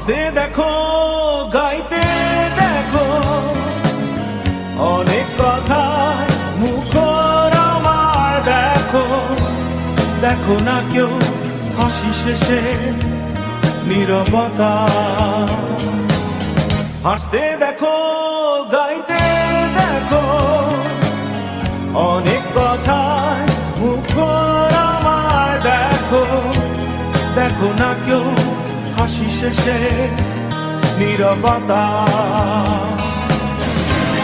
হাসতে দেখো, গাইতে দেখো, অনেক কথা মুখর আমার দেখো। দেখো না কেউ হাসি শেষে নীরবতা। হাসতে দেখো, গাইতে দেখো, অনেক কথা মুখর আমার দেখো। দেখো না কেউ হাসি শেষে নীরবতা।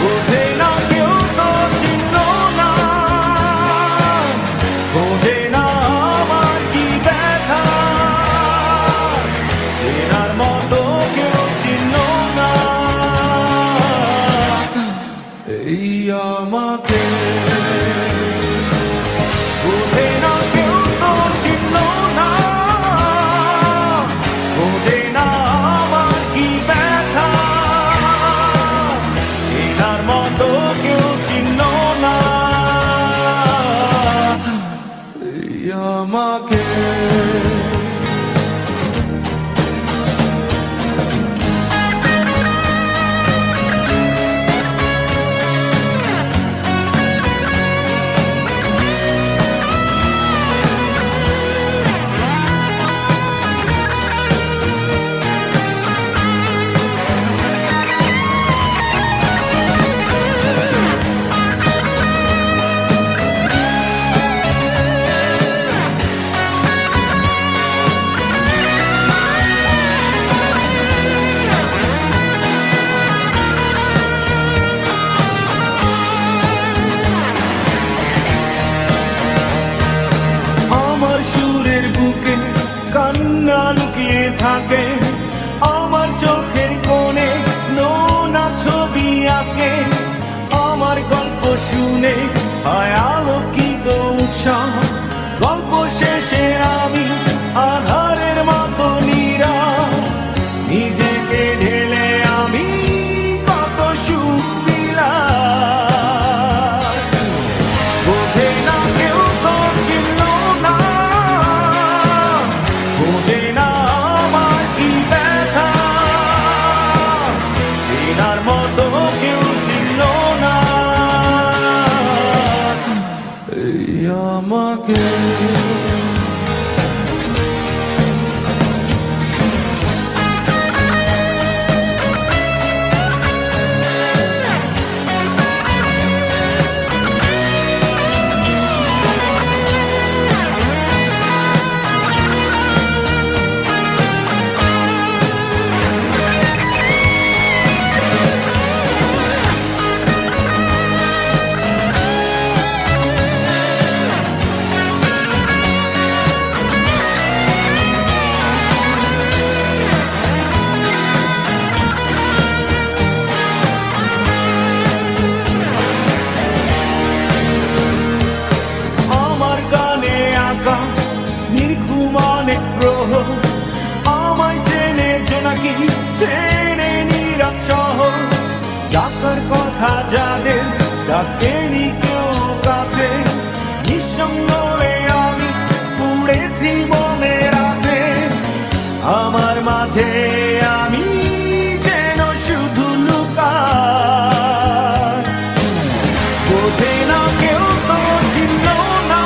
বোঝে না কেউ তো চিহ্ন না, বোঝে না আমার কি ব্যথা। চেনার মতো কেউ চিহ্ন না এই আমাকে। বোঝে না কেউ তো চিহ্ন না, বোঝে না আমার কি ব্যথা। চেনার মতো কেউ চিহ্ন না এই আমাকে। সুরের বুকে কান্না লুকিয়ে থাকে, আমার চোখের কোণে নোনা ছবি আঁকে। আমার গল্প শুনে হয় আলোকিত উৎসাহ, গল্প শেষে আমি আধারের মতো নীরব। নিজেকে ঢেলে আমি কত সুখ পেলাম। বোঝে না কেউ তো চিহ্ন না, বোঝে না আমার কি ব্যথা। চেনার মতো কেউ চিহ্ন না এই আমাকে। আমায় চেনে জোনাকি, চেনে নীরব শহর। ডাকার কথা যাদের ডাকেনি কেউ কাছে, নিঃসঙ্গ হয়ে আমি পুড়েছি মনের আছে। আমার মাঝে আমি যেন শুধু লুকাই। বোঝে না কেউ তো চিহ্ন না,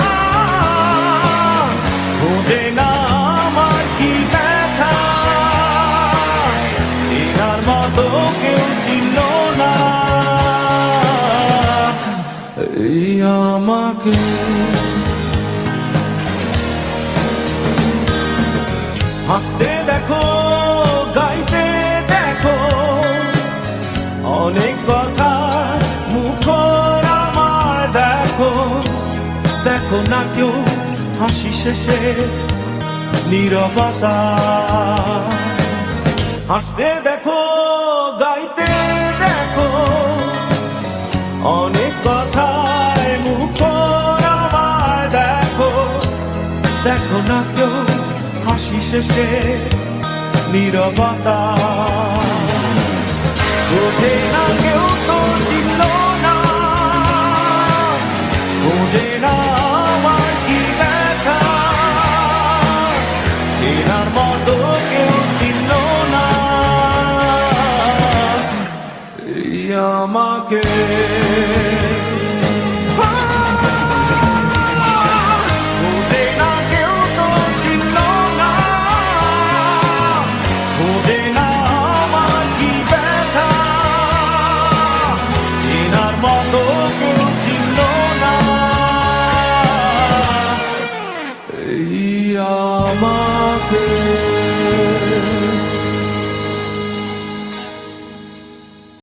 বোঝে না আমার কি ব্যথা। চেনার মতো কেউ চিহ্ন না এই আমাকে। হাসতে দেখো, গাইতে দেখো, অনেক কথা মুখর আমার দেখো। দেখো না কেউ হাসি শেষে নীরবতা। হাসতে দেখো, গাইতে দেখো, অনেক কথায় মুখর আমার দেখো। দেখো না কেউ হাসি শেষে নীরবতা। বোঝে না কেউ তো চিনল না, বোঝে না আমার কি ব্যথা। চেনার মতো কেউ চিনল না। আমাকে বোঝে না কেউ তো চিহ্ন না বোঝে না আমার কি ব্যথা চেনার মতো কেউ চিহ্ন না এই আমাকে